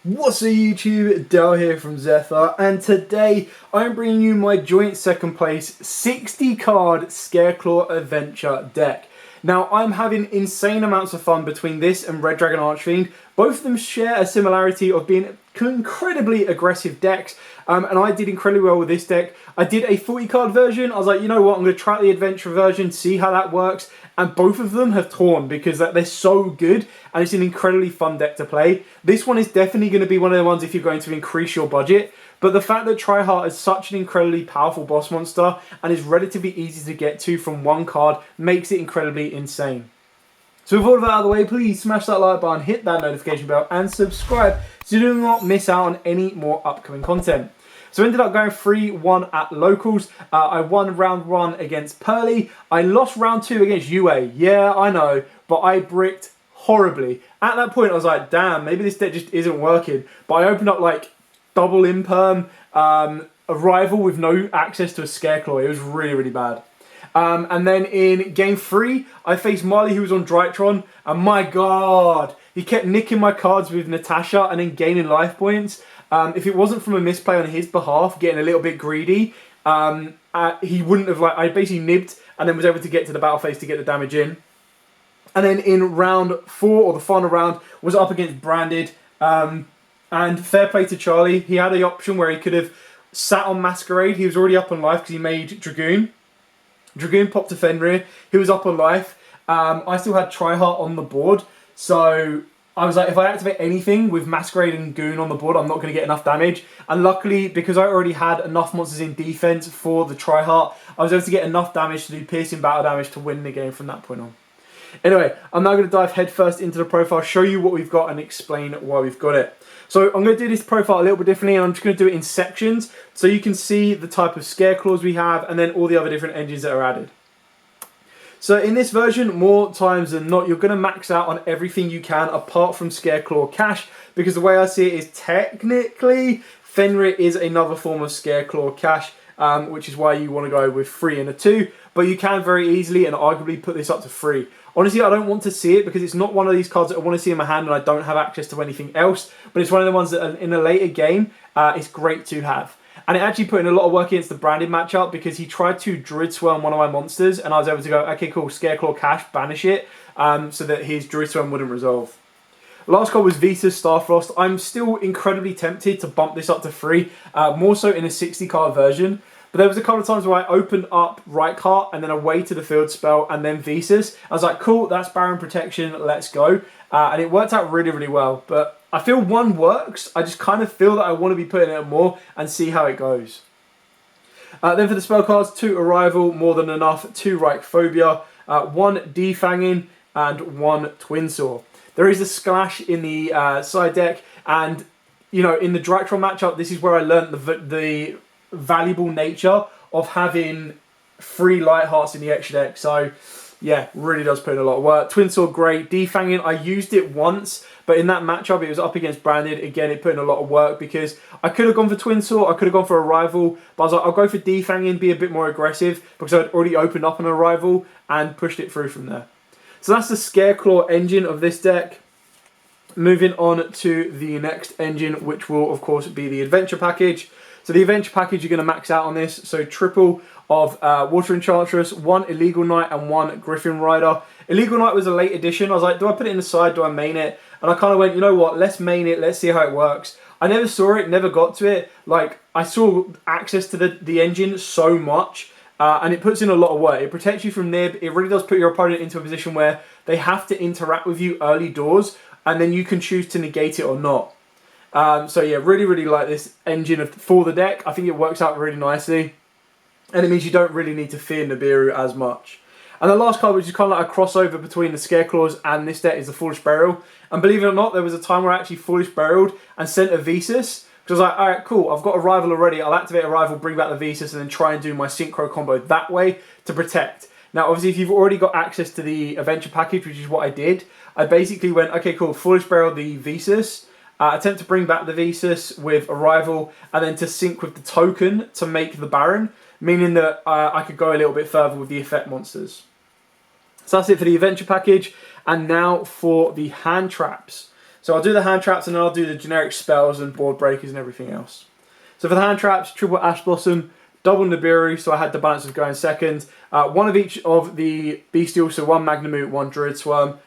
What's up YouTube, Dale here from Zephyr, and today I'm bringing you my joint second place 60 card Scareclaw adventure deck. Now I'm having insane amounts of fun between this and Red Dragon Archfiend. Both of them share a similarity of being incredibly aggressive decks, and I did incredibly well with this deck. I did a 40 card version. I was like, you know what, I'm going to try the adventure version, see how that works. And both of them have torn because they're so good and it's an incredibly fun deck to play. This one is definitely going to be one of the ones if you're going to increase your budget. But the fact that Tryhard is such an incredibly powerful boss monster and is relatively easy to get to from one card makes it incredibly insane. So with all of that out of the way, please smash that like button, hit that notification bell and subscribe so you do not miss out on any more upcoming content. So I ended up going 3-1 at locals. I won round 1 against Pearly. I lost round 2 against Yugioh. Yeah, I know, but I bricked horribly. At that point, I was like, damn, maybe this deck just isn't working. But I opened up like double Impam, a rival with no access to a Scareclaw. It was really, really bad. And then in game 3, I faced Marley, who was on Drytron, and my god, he kept nicking my cards with Natasha and then gaining life points. If it wasn't from a misplay on his behalf, getting a little bit greedy, he wouldn't have, I basically nibbed and then was able to get to the battle phase to get the damage in. And then in round 4, or the final round, was up against Branded. And fair play to Charlie. He had the option where he could have sat on Masquerade. He was already up on life because he made Dragoon. Dragoon popped to Fenrir. He was up on life. I still had Tryhard on the board. So I was like, if I activate anything with Masquerade and Goon on the board, I'm not going to get enough damage. And luckily, because I already had enough monsters in defense for the Tryhard, I was able to get enough damage to do piercing battle damage to win the game from that point on. Anyway, I'm now going to dive headfirst into the profile, show you what we've got and explain why we've got it. So I'm going to do this profile a little bit differently, and I'm just going to do it in sections so you can see the type of Scareclaws we have and then all the other different engines that are added. So in this version, more times than not, you're going to max out on everything you can apart from Scareclaw Cash, because the way I see it is technically Fenrir is another form of Scareclaw Cash, which is why you want to go with 3 and a 2, but you can very easily and arguably put this up to 3. Honestly, I don't want to see it because it's not one of these cards that I want to see in my hand and I don't have access to anything else, but it's one of the ones that in a later game, it's great to have. And it actually put in a lot of work against the Branded matchup because he tried to Druid Swarm one of my monsters and I was able to go, okay, cool, Scareclaw Cash, banish it, so that his Druid Swarm wouldn't resolve. Last card was Vita's Starfrost. I'm still incredibly tempted to bump this up to 3, more so in a 60 card version. But there was a couple of times where I opened up Right Cart and then away to the field spell and then Visas. I was like, cool, that's Baron Protection, let's go. And it worked out really, really well. But I feel 1 works. I just kind of feel that I want to be putting it more and see how it goes. Then for the spell cards, 2 Arrival, more than enough, 2 Reichphobia, 1 Defanging, and 1 Twin Saw. There is a Splash in the side deck, and you know, in the Drytron matchup, this is where I learned the valuable nature of having 3 Lighthearts in the extra deck. So yeah, really does put in a lot of work. Twin Sword, great. Defanging, I used it once, but in that matchup, it was up against Branded. Again, it put in a lot of work because I could have gone for Twin Sword, I could have gone for Arrival, but I was like, I'll go for Defanging, be a bit more aggressive because I'd already opened up an Arrival and pushed it through from there. So that's the Scareclaw engine of this deck. Moving on to the next engine, which will, of course, be the Adventure Package. So the Adventure Package, you're going to max out on this. So triple of Water Enchantress, 1 Illegal Knight and 1 Griffin Rider. Illegal Knight was a late addition. I was like, do I put it in the side? Do I main it? And I kind of went, you know what? Let's main it. Let's see how it works. I never saw it, never got to it. Like, I saw access to the engine so much. And it puts in a lot of work. It protects you from nib. It really does put your opponent into a position where they have to interact with you early doors. And then you can choose to negate it or not. So yeah, really, really like this engine for the deck. I think it works out really nicely. And it means you don't really need to fear Nibiru as much. And the last card, which is kind of like a crossover between the Scareclaws and this deck, is the Foolish Burial. And believe it or not, there was a time where I actually Foolish Burialed and sent a Visas. Because I was like, alright, cool, I've got a rival already. I'll activate a rival, bring back the Visas, and then try and do my Synchro combo that way to protect. Now, obviously, if you've already got access to the Adventure Package, which is what I did, I basically went, okay, cool, Foolish Burial the Visas, attempt to bring back the Visas with Arrival, and then to sync with the token to make the Baron, meaning that I could go a little bit further with the effect monsters. So that's it for the Adventure Package, and now for the hand traps. So I'll do the hand traps and then I'll do the generic spells and board breakers and everything else. So for the hand traps, triple Ash Blossom, double Nibiru, so I had the balance of going second. One of each of the Bestial, so one Magnemute, one Druid Swarm.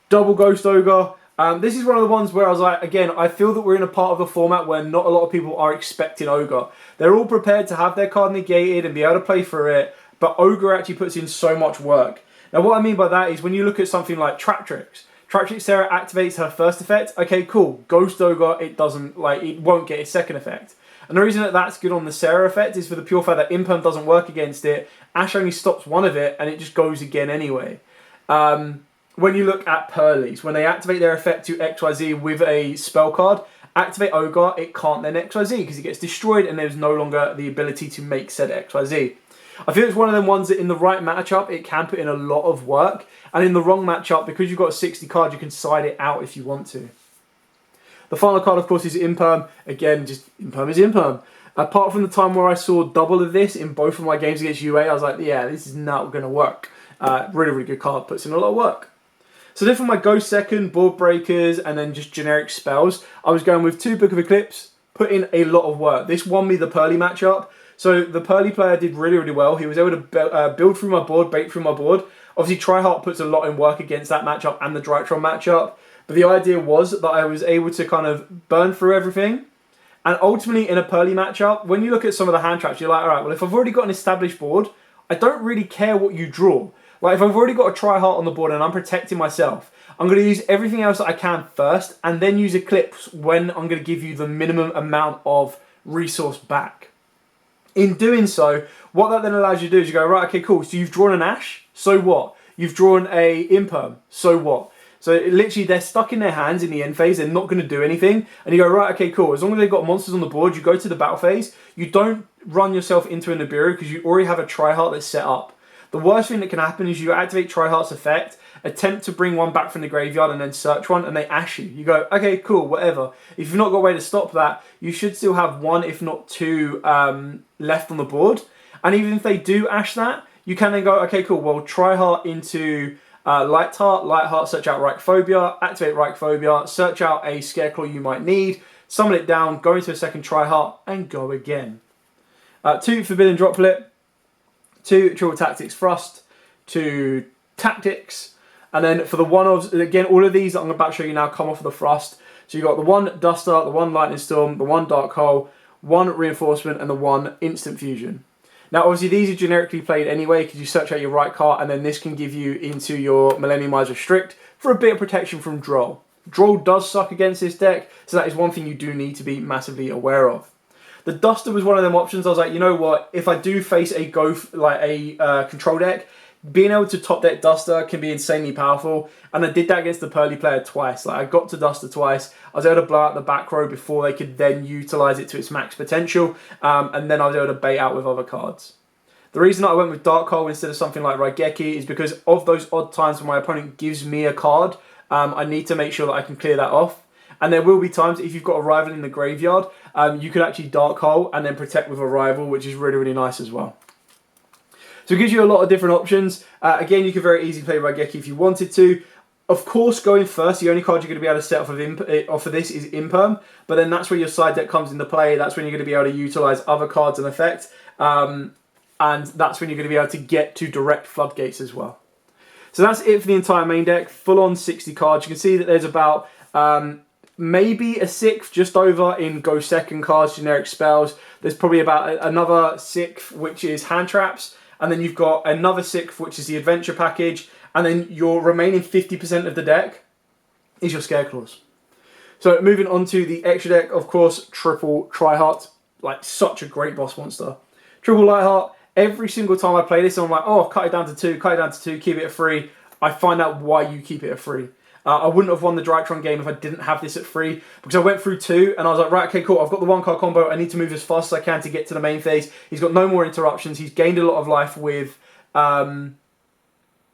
Double Ghost Ogre. This is one of the ones where I was like, again, I feel that we're in a part of the format where not a lot of people are expecting Ogre. They're all prepared to have their card negated and be able to play for it, but Ogre actually puts in so much work. Now what I mean by that is when you look at something like Traptrix. Traptrix Sarah activates her first effect. Okay, cool. Ghost Ogre, it won't get its second effect. And the reason that that's good on the Sarah effect is for the pure fact that Impam doesn't work against it. Ash only stops one of it, and it just goes again anyway. When you look at Pearlies, when they activate their effect to XYZ with a spell card, activate Ogre, it can't then XYZ because it gets destroyed and there's no longer the ability to make said XYZ. I feel it's one of them ones that in the right matchup, it can put in a lot of work. And in the wrong matchup, because you've got a 60 card, you can side it out if you want to. The final card, of course, is Impam. Again, just Impam is Impam. Apart from the time where I saw double of this in both of my games against UA, I was like, yeah, this is not going to work. Really, really good card. Puts in a lot of work. So then for my go second, board breakers, and then just generic spells, I was going with 2 Book of Eclipse, put in a lot of work. This won me the Pearly matchup. So the Pearly player did really, really well. He was able to build through my board, bait through my board. Obviously, Tryhard puts a lot in work against that matchup and the Drytron matchup. But the idea was that I was able to kind of burn through everything. And ultimately, in a Pearly matchup, when you look at some of the hand traps, you're like, all right, well, if I've already got an established board, I don't really care what you draw. Like, if I've already got a Tryhard on the board and I'm protecting myself, I'm going to use everything else that I can first and then use Eclipse when I'm going to give you the minimum amount of resource back. In doing so, what that then allows you to do is you go, right, okay, cool. So you've drawn an Ash, so what? You've drawn a Impam, so what? So literally they're stuck in their hands in the end phase, they're not going to do anything. And you go, right, okay, cool. As long as they've got monsters on the board, you go to the battle phase. You don't run yourself into a Nibiru because you already have a Tryhard that's set up. The worst thing that can happen is you activate Tryhard's effect, attempt to bring one back from the graveyard and then search one and they ash you. You go, okay, cool, whatever. If you've not got a way to stop that, you should still have 1, if not 2 left on the board. And even if they do ash that, you can then go, okay, cool, well, Tryhard into Lightheart, search out Reichphobia, activate Reichphobia, search out a Scareclaw you might need, summon it down, go into a second Tryhard, and go again. 2 Forbidden Droplet, 2 Triple Tactics Thrust, 2 Tactics, and then for the one-offs, again, all of these that I'm about to show you now come off of the Thrust. So you've got the 1 Duster, the 1 Lightning Storm, the 1 Dark Hole, 1 Reinforcement, and the 1 Instant Fusion. Now, obviously, these are generically played anyway because you search out your right card, and then this can give you into your Millenniumizer Strict for a bit of protection from Droll. Droll does suck against this deck, so that is one thing you do need to be massively aware of. The Duster was one of them options. I was like, you know what? If I do face a control deck, being able to top deck Duster can be insanely powerful. And I did that against the Pearly player twice. Like, I got to Duster twice. I was able to blow out the back row before they could then utilize it to its max potential. And then I was able to bait out with other cards. The reason I went with Dark Hole instead of something like Raigeki is because of those odd times when my opponent gives me a card, I need to make sure that I can clear that off. And there will be times, if you've got a rival in the graveyard, you could actually Dark Hole and then protect with a rival, which is really, really nice as well. So it gives you a lot of different options. Again, you could very easily play Raigeki if you wanted to. Of course, going first, the only card you're going to be able to set off of this is Impam, but then that's where your side deck comes into play. That's when you're going to be able to utilize other cards and effects, and that's when you're going to be able to get to direct floodgates as well. So that's it for the entire main deck, full on 60 cards. You can see that there's about maybe a 6th just over in go second cards, generic spells. There's probably about another 6th, which is hand traps. And then you've got another 6th, which is the adventure package. And then your remaining 50% of the deck is your Scareclaws. So moving on to the extra deck, of course, triple Tryhard. Like, such a great boss monster. Triple Lightheart. Every single time I play this, I'm like, oh, cut it down to 2, cut it down to 2, keep it at 3. I find out why you keep it at 3. I wouldn't have won the Drytron game if I didn't have this at 3, because I went through 2 and I was like, right, okay, cool, I've got the 1-card combo, I need to move as fast as I can to get to the main phase. He's got no more interruptions, he's gained a lot of life with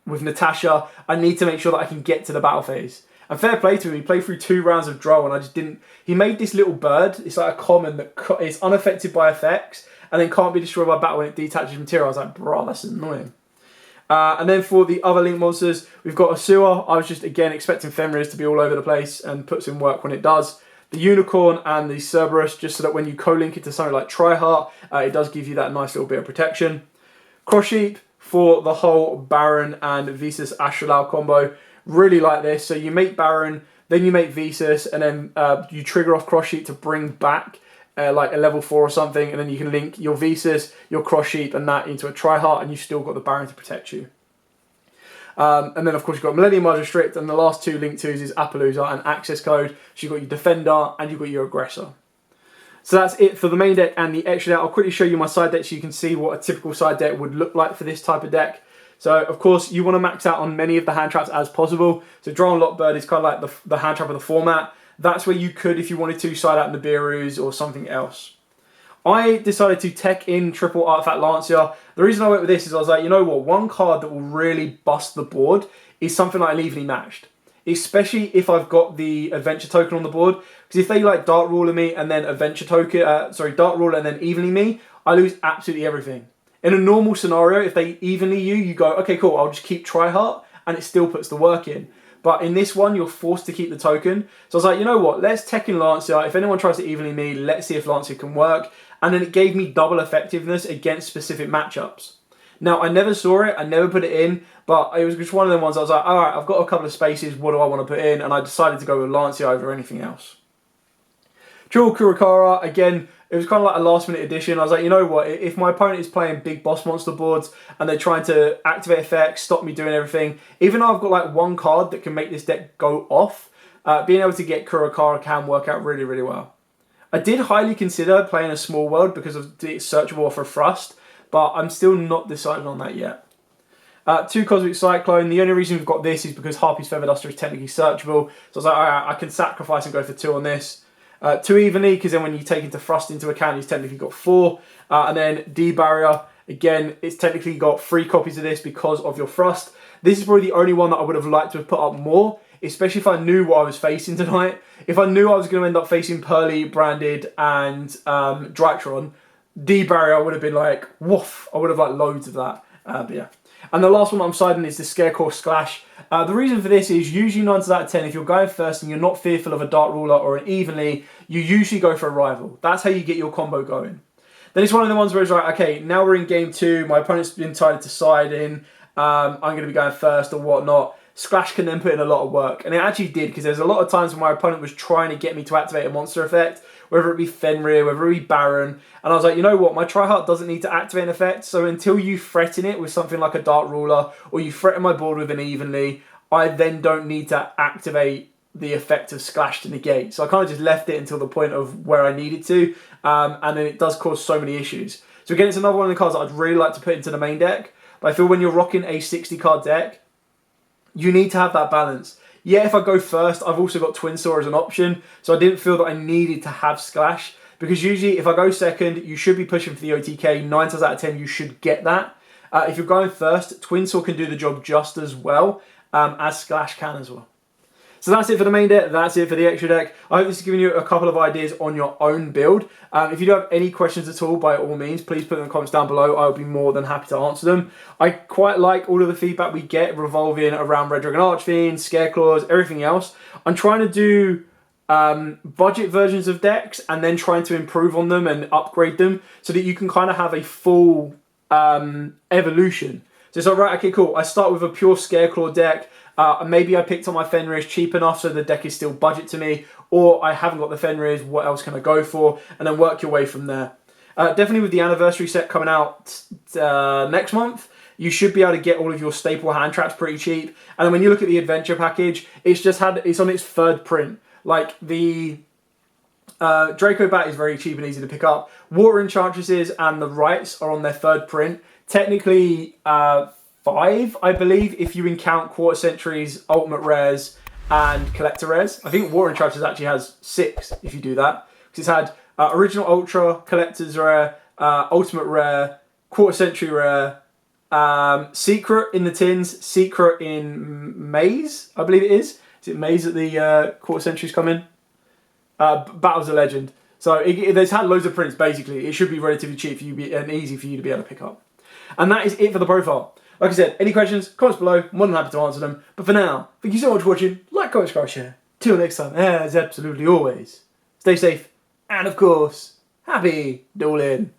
Natasha. I need to make sure that I can get to the battle phase. And fair play to him, he played through 2 rounds of Droll and I just didn't... He made this little bird, it's like a common that is unaffected by effects and then can't be destroyed by battle when it detaches material. I was like, bro, that's annoying. And then for the other Link monsters, we've got a Sewer. I was just, again, expecting Fenris to be all over the place and puts in work when it does. The Unicorn and the Cerberus, just so that when you co-link it to something like Triheart, it does give you that nice little bit of protection. Cross Sheep for the whole Baron and Visas Astrolabe combo. Really like this. So you make Baron, then you make Visas, and then you trigger off Cross Sheep to bring back like a level 4 or something, and then you can link your Visas, your Cross Sheep, and that into a Triheart, and you've still got the Baron to protect you. And then, of course, you've got Millennium Might Restrict, and the last two Link 2s is Appaloosa and Access Code. So you've got your Defender, and you've got your Aggressor. So that's it for the main deck and the extra deck. I'll quickly show you my side deck so you can see what a typical side deck would look like for this type of deck. So, of course, you want to max out on many of the hand traps as possible. So Drone Lockbird is kind of like the hand trap of the format. That's where you could, if you wanted to, side out Nibiru's or something else. I decided to tech in triple Artifact Lancia. The reason I went with this is I was like, you know what, one card that will really bust the board is something like an Evenly Matched. Especially if I've got the Adventure token on the board. Because if they like Dark Ruler me and then Adventure token, Dark Ruler and then Evenly me, I lose absolutely everything. In a normal scenario, if they evenly you go, okay, cool, I'll just keep Triheart, and it still puts the work in. But in this one, you're forced to keep the token. So I was like, you know what, let's tech in Lancia. If anyone tries to evenly me, let's see if Lancia can work. And then it gave me double effectiveness against specific matchups. Now, I never saw it, I never put it in, but it was just one of them ones I was like, alright, I've got a couple of spaces, what do I want to put in? And I decided to go with Lancia over anything else. Triple Kurakara, again, it was kind of like a last minute addition. I was like, you know what, if my opponent is playing big boss monster boards and they're trying to activate effects, stop me doing everything, even though I've got like one card that can make this deck go off, being able to get Kurakara can work out really, really well. I did highly consider playing a Small World because of the searchable for Thrust, but I'm still not decided on that yet. 2 Cosmic Cyclone. The only reason we've got this is because Harpy's Feather Duster is technically searchable. So I was like, alright, I can sacrifice and go for 2 on this. 2 Evenly, because then when you take into Thrust into account, you've technically got 4. And then D-Barrier, again, it's technically got 3 copies of this because of your Thrust. This is probably the only one that I would have liked to have put up more, especially if I knew what I was facing tonight. If I knew I was going to end up facing Pearly, Branded, and Drytron, D-Barrier would have been like, woof, I would have liked loads of that. But yeah. And the last one I'm siding is the Scareclaw Splash. The reason for this is usually 9 out of 10, if you're going first and you're not fearful of a Dark Ruler or an Evenly, you usually go for a rival. That's how you get your combo going. Then it's one of the ones where it's like, okay, now we're in game 2, my opponent's been decided to side in, I'm going to be going first or whatnot. Splash can then put in a lot of work, and it actually did, because there's a lot of times when my opponent was trying to get me to activate a monster effect, whether it be Fenrir, whether it be Baron, and I was like, you know what, my Triheart doesn't need to activate an effect, so until you threaten it with something like a Dark Ruler, or you threaten my board with an Evenly, I then don't need to activate the effect of Splash to negate. So I kind of just left it until the point of where I needed to, and then it does cause so many issues. So again, it's another one of the cards that I'd really like to put into the main deck, but I feel when you're rocking a 60 card deck, you need to have that balance. Yeah, if I go first, I've also got Twin Saw as an option, so I didn't feel that I needed to have Splash, because usually if I go second, you should be pushing for the OTK. 9 times out of 10, you should get that. If you're going first, Twin Saw can do the job just as well as Splash can as well. So that's it for the main deck, that's it for the extra deck. I hope this has given you a couple of ideas on your own build. If you do have any questions at all, by all means, please put them in the comments down below. I'll be more than happy to answer them. I quite like all of the feedback we get revolving around Red Dragon Archfiend, Scareclaws, everything else. I'm trying to do budget versions of decks and then trying to improve on them and upgrade them so that you can kind of have a full evolution. So it's like, right, okay, cool. I start with a pure Scareclaw deck. Maybe I picked up my Fenris cheap enough so the deck is still budget to me, or I haven't got the Fenris, what else can I go for? And then work your way from there. Definitely with the anniversary set coming out next month, you should be able to get all of your staple hand traps pretty cheap. And then when you look at the adventure package, it's on its 3rd print. Like the Draco Bat is very cheap and easy to pick up. Water Enchantresses and the Rights are on their 3rd print. Technically 5, I believe, if you count Quarter Centuries, Ultimate Rares, and Collector Rares. I think Water Enchantress actually has 6 if you do that. Because it's had Original Ultra, Collector's Rare, Ultimate Rare, Quarter Century Rare, Secret in the tins, Secret in Maze, I believe it is. Is it Maze that the Quarter Centuries come in? Battle's a Legend. So it's had loads of prints, basically. It should be relatively cheap for you and easy for you to be able to pick up. And that is it for the profile. Like I said, any questions, comments below, more than happy to answer them. But for now, thank you so much for watching. Like, comment, subscribe, share. Till next time, as absolutely always, stay safe, and of course, happy dueling.